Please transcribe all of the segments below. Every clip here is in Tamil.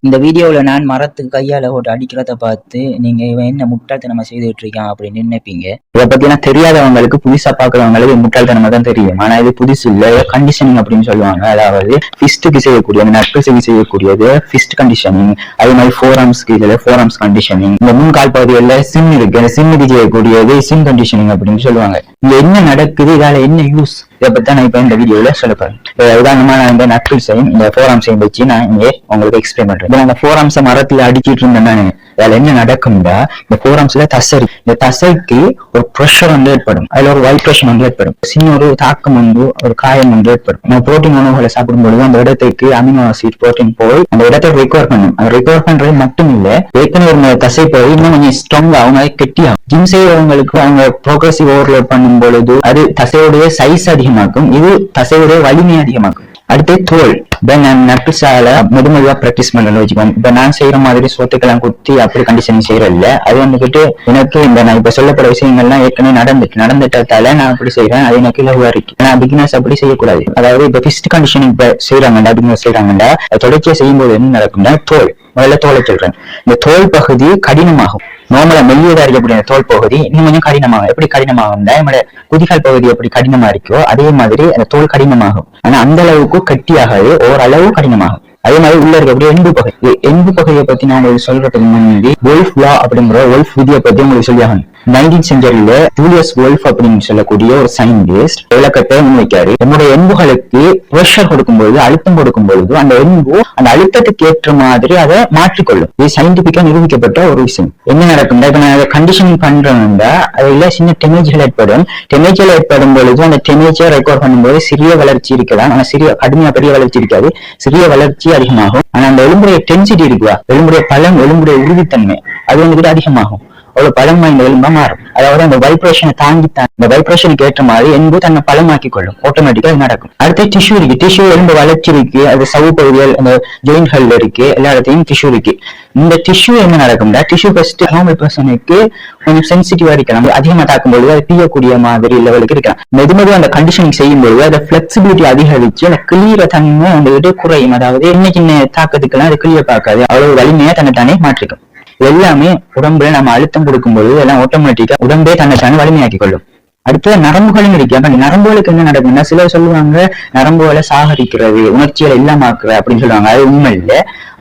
இந்த வீடியோவில் நான் மரத்துக்கு கையால போட்டு அடிக்கிறத பார்த்து நீங்க இவன் என்ன முட்டாள்தனமா செய்துட்டு இருக்கான் அப்படின்னு நினைப்பீங்க. இதை பத்தினா தெரியாதவங்களுக்கு புதுசா பாக்குறவங்களுக்கு முட்டாள்தனமா தான் தெரியும். ஆனா இது புதுசு இல்ல, கண்டிஷனிங் அப்படின்னு சொல்லுவாங்க. அதாவது ஃபிஸ்டுக்கு செய்யக்கூடியது, நட்புக்கு செய்யக்கூடியது ஃபிஸ்ட் கண்டிஷனிங். அதே மாதிரி ஃபோராம்ஸ்க்கு இதுல ஃபோராம்ஸ் கண்டிஷனிங். இந்த முன்கால் பகுதிகளில் சிம் இருக்கு, அந்த சிம்முக்கு செய்யக்கூடியது சிம் கண்டிஷனிங் அப்படின்னு சொல்லுவாங்க. இங்க என்ன நடக்குது, இதால என்ன யூஸ், இதை பத்தி நான் இப்ப இந்த வீடியோல சொல்லப்பேன். உதாரணமா நான் இந்த நட்பிள்ஸையும் இந்த ஃபோராம்ஸையும் வச்சு நான் இங்கே உங்களுக்கு எக்ஸ்பிளைன் பண்றேன். அந்த ஃபோராம்ஸை மரத்துல அடிச்சிட்டு இருந்தேன். அதுல என்ன நடக்கும்னா, இந்த ஃபோராம்ஸ்ல தசை, இந்த தசைக்கு ஒரு ப்ரெஷர் வந்து ஏற்படும், அதுல ஒரு வைப்ரேஷன் வந்து ஏற்படும், சின்ன ஒரு தாக்கம் வந்து ஒரு காயம் வந்து ஏற்படும். நம்ம புரோட்டீன் உணவுகளை சாப்பிடும்போது அந்த இடத்துக்கு அமினோ ஆசிட் புரோட்டீன் போய் அந்த இடத்தை ரெக்கவர் பண்ணும். அது ரெக்கவர் பண்றது மட்டும் இல்ல, ஏற்கனவே ஒரு தசை போய் இன்னும் கொஞ்சம் ஸ்ட்ராங்கா அவங்க கெட்டியாகும். ஜிம் செய்யறவங்களுக்கு அவங்க ப்ரோக்ரசிவ் ஓவர்லோட் பண்ணும் பொழுது அது தசையுடைய சைஸ் அதிகமாக்கும், இது தசையுடைய வலிமை அதிகமாக்கும். அடுத்து தோல். இப்ப நான் நட்பிள்ஸால மெதுமெதுவா பிராக்டிஸ் பண்ணணும் வச்சுக்கோங்க. இப்ப நான் செய்யற மாதிரி சோத்துக்கெல்லாம் குத்தி அப்படி கண்டிஷனிங் செய்யறதில்ல. அது வந்துகிட்டு எனக்கு இந்த நான் இப்ப சொல்லப்பட விஷயங்கள்லாம் ஏற்கனவே நடந்துட்டதால நான் அப்படி செய்யறேன். அது எனக்கு இலகுவா இருக்கு. ஆனா பிகினர்ஸ் அப்படி செய்யக்கூடாது. அதாவது இப்ப பிஸ்ட் கண்டிஷனிங் செய்யறாங்கடா, பிகினர்ஸ் செய்யறாங்கடா, தொடர்ச்சியா செய்யும் போது என்ன நடக்கும்னா, தோல், முதல்ல தோலை சொல்றேன். இந்த தோல் பகுதி கடினமாகும். நார்மலா மெல்லியதா இருக்கக்கூடிய தோல் பகுதி இன்னும் கொஞ்சம் கடினமாகும். எப்படி கடினமாகும்னா, நம்மளோட குதிகால் பகுதி எப்படி கடினமா இருக்கோ அதே மாதிரி அந்த தோல் கடினமாகும். ஆனா அந்த அளவுக்கு கட்டியாகாது, ஓரளவு கடினமாகும். அதே மாதிரி உள்ள இருக்கக்கூடிய எண்பு பகுதி, எண்பு பகுதியை பத்தி நான் உங்களுக்கு சொல்றதுக்கு முன்னாடி வோல்ஃப் லா அப்படிங்கிற வோல்ஃப் விதியை பத்தி உங்களுக்கு சொல்லியாகணும். 19th செஞ்சுரியில ஜூலியஸ் வோல்ஃப் அப்படின்னு சொல்லக்கூடிய ஒரு சயின்டிஸ்ட் விளக்கத்தை முன்வைக்காரு. நம்முடைய எண்புகளுக்கு பிரஷர் கொடுக்கும்போது, அழுத்தம் கொடுக்கும்போது அந்த எண்பு அந்த அழுத்தத்துக்கு ஏற்ற மாதிரி அதை மாற்றிக்கொள்ளும். இது சயின்டிபிக்கா நிரூபிக்கப்பட்ட ஒரு விஷயம். என்ன நடக்கும், இப்ப நான் அதை கண்டிஷனிங் பண்றேன்னா அதுல சின்ன டெமேஜ்கள் ஏற்படும். டெமேஜ்கள் ஏற்படும் பொழுது அந்த டெமேஜை ரெக்கார்ட் பண்ணும்போது சிறிய வளர்ச்சி இருக்கலாம், ஆனா சிறிய கடுமையா பெரிய வளர்ச்சி இருக்காது, சிறிய வளர்ச்சி அதிகமாகும். ஆனா அந்த எலும்புடைய டென்சிட்டி இருக்குவா, எலும்புடைய பலம், எலும்புடைய உறுதித்தன்மை அது வந்துட்டு அதிகமாகும். அவ்வளவு பலம் வாய்ந்த எலும்பா மாறும். அதாவது அந்த வைப்ரேஷனை தாங்கித்தான், இந்த வைப்ரேஷனுக்கு ஏற்ற மாதிரி எலும்பு தன்னை பலமாக்கி கொள்ளும். ஆட்டோமேட்டிக்கா இது நடக்கும். அடுத்து டிஷ்யூ இருக்கு. டிஷ்யூ எலும்பு வளர்ச்சி இருக்கு, அது சவ்வு பகுதிகள், அந்த ஜாயின்ட்கள் இருக்கு, எல்லா இடத்தையும் டிஷ்யூ இருக்கு. இந்த டிஷ்யூ என்ன நடக்கும்னா, டிஷ்யூ ஃபர்ஸ்ட் நார்மல் பர்சனுக்கு கொஞ்சம் சென்சிட்டிவா இருக்கலாம், அதிகமா தாக்கும்போது அது பியக்கூடிய மாதிரி லெவலுக்கு இருக்கலாம். மெதுமெது அந்த கண்டிஷனிங் செய்யும்போது அந்த பிளெக்சிபிலிட்டி அதிகரிச்சு அந்த கிளியர தன்மை அந்த இட குறையும். அதாவது என்ன சின்ன தாக்கத்துக்கெல்லாம் அது கிளியர் பார்க்காது, அவ்வளவு வலிமையா தன்னைத்தானே மாற்றிக்கும். எல்லாமே உடம்புல நம்ம அழுத்தம் கொடுக்கும்போது எல்லாம் ஆட்டோமேட்டிக்கா உடம்பே தன்னைத்தானே வலிமையாக்கி கொள்ளும். அடுத்து நரம்புகளும் இருக்கு. அப்ப நரம்புகளுக்கு என்ன நடக்கும்னா, சிலர் சொல்லுவாங்க நரம்புகளை சாகரிக்கிறது, உணர்ச்சிகளை இல்லாமக்குற அப்படின்னு சொல்லுவாங்க. அது உண்மை இல்ல.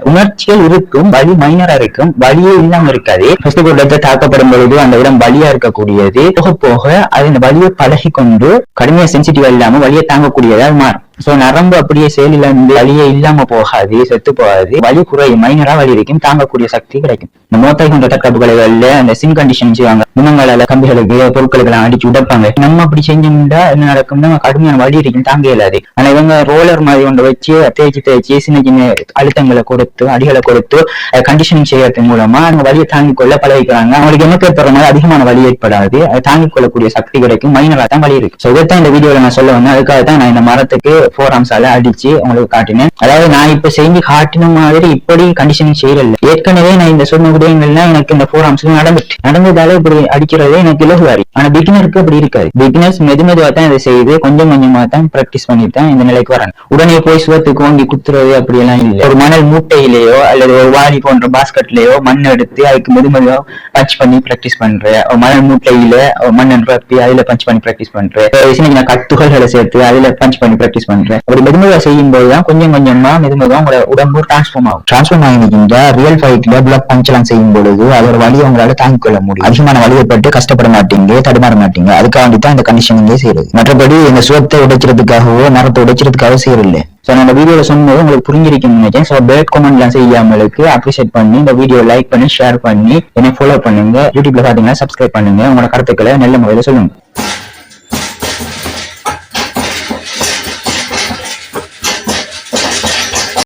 உணர்ச்சிகள் இருக்கும், வலி மைனரா இருக்கும், வலியே இல்லாம இருக்காது. ஃபர்ஸ்ட் ஒரு இடத்தை தாக்கப்படும் பொழுது அந்த இடம் வலியா இருக்கக்கூடியது போக போக அது இந்த வலியை பழகி கொண்டு கடுமையா சென்சிட்டிவா இல்லாம வலியை தாங்கக்கூடியதா மாறும். சோ நரம்பு அப்படியே செயலில இருந்து வலியே இல்லாம போகாது, செத்து போகாது, வலி குறையும், மைனரா வலி இருக்கும், தாங்கக்கூடிய சக்தி கிடைக்கும். இந்த மோட்டார் கொண்ட தற்காப்பு கலைகள்ல அந்த சிம் கண்டிஷன் செய்வாங்க. முன்னங்கால கம்பிகளுக்கு பொருட்களுக்கு எல்லாம் அடிச்சு உடைப்பாங்க. நம்ம அப்படி செஞ்சோம்னா என்ன நடக்கும்னா, கடுமையான வலி இருக்கும், தாங்க இயலாது. ஆனா இவங்க ரோலர் மாதிரி கொண்டு வச்சு தேய்ச்சி சின்ன சின்ன அழுத்தங்களை கொடுத்து, அடிகளை கொடுத்து கண்டிஷனிங் செய்யறது மூலமா அவங்க வலியை தாங்கிக் கொள்ள பழகிக்கிறாங்க. அவங்களுக்கு என்ன ஏற்படுற மாதிரி அதிகமான வலி ஏற்படாது, அதை தாங்கிக் கொள்ளக்கூடிய சக்தி கிடைக்கும், மைனரா தான் வலி இருக்கு. இதைத்தான் இந்த வீடியோல நான் சொல்ல வந்தேன். அதுக்காக தான் நான் இந்த மரத்துக்கு ஃபோராம்ஸால அடிச்சு உங்களுக்கு காட்டினேன். அதாவது நான் இப்ப செஞ்சு காட்டின மாதிரி இப்படி கண்டிஷனிங் செய்யறதில்ல. ஏற்கனவே நான் இந்த சொன்ன விடயங்கள்லாம் எனக்கு இந்த ஃபோராம்ஸ்ல நடந்ததால இப்படி அடிக்கிறதே எனக்கு இலகுவாரி. ஆனா பிகினருக்கு அப்படி இருக்காது. பிகினர்ஸ் மெதுமெதுவா தான் இதை செய்து கொஞ்சம் கொஞ்சமா தான் பிராக்டிஸ் பண்ணிட்டு தான் இந்த நிலைக்கு வராங்க. உடனே போய் சுவத்துக்கு ஓங்கி குத்துறது அப்படி எல்லாம் இல்லை. ஒரு மணல் மூட்டையிலேயோ அல்லது ஒரு வாளி போன்ற பாஸ்கெட்லயோ மண் எடுத்து அதுக்கு மெதுமெதுவா பஞ்ச் பண்ணி பிராக்டிஸ் பண்றேன். மணல் மூட்டையில மண் நிரப்பி அதுல பஞ்ச் பண்ணி பிராக்டிஸ் பண்றேன். சின்ன கட்டுகளை சேர்த்து அதுல பஞ்ச் பண்ணி பிராக்டிஸ் பண்றேன். அப்படி மெதுமெதுவா செய்யும் போதுதான் கொஞ்சம் கொஞ்சமா மெதுமெதுவா உங்களோட உடம்பு டிரான்ஸ்ஃபார்ம் ஆகிருக்கின்ற ரியல் ஃபைட்ல பிளட் பஞ்ச் எல்லாம் செய்யும் பொழுது அதோட வலியை உங்களால தாங்கிக் கொள்ள முடியும். அதிகமான வலியப்பட்டு கஷ்டப்பட மாட்டீங்க, தடுமாற மாட்டீங்க. அதுக்காக தான் இந்த கண்டிஷனிங்கே செய்யறது. மற்றபடி இந்த சுவத்தை உடைக்கிறதுக்காகவோ நரத்தை உடைக்கிறதுக்காக செய்யறதில்லை. சோ நான் இந்த வீடியோல சொன்னது உங்களுக்கு புரிஞ்சிருக்குன்னு நினைச்சேன். சோ பேட் கமெண்ட் எல்லாம் செய்யாமலுக்கு அப்ரிஷியேட் பண்ணி இந்த வீடியோ லைக் பண்ணி ஷேர் பண்ணி என்னை ஃபாலோ பண்ணுங்க. யூடியூப்ல பாத்தீங்கன்னா சப்ஸ்கிரைப் பண்ணுங்க. உங்களோட கருத்துக்களை நல்ல முறையில சொல்லுங்க.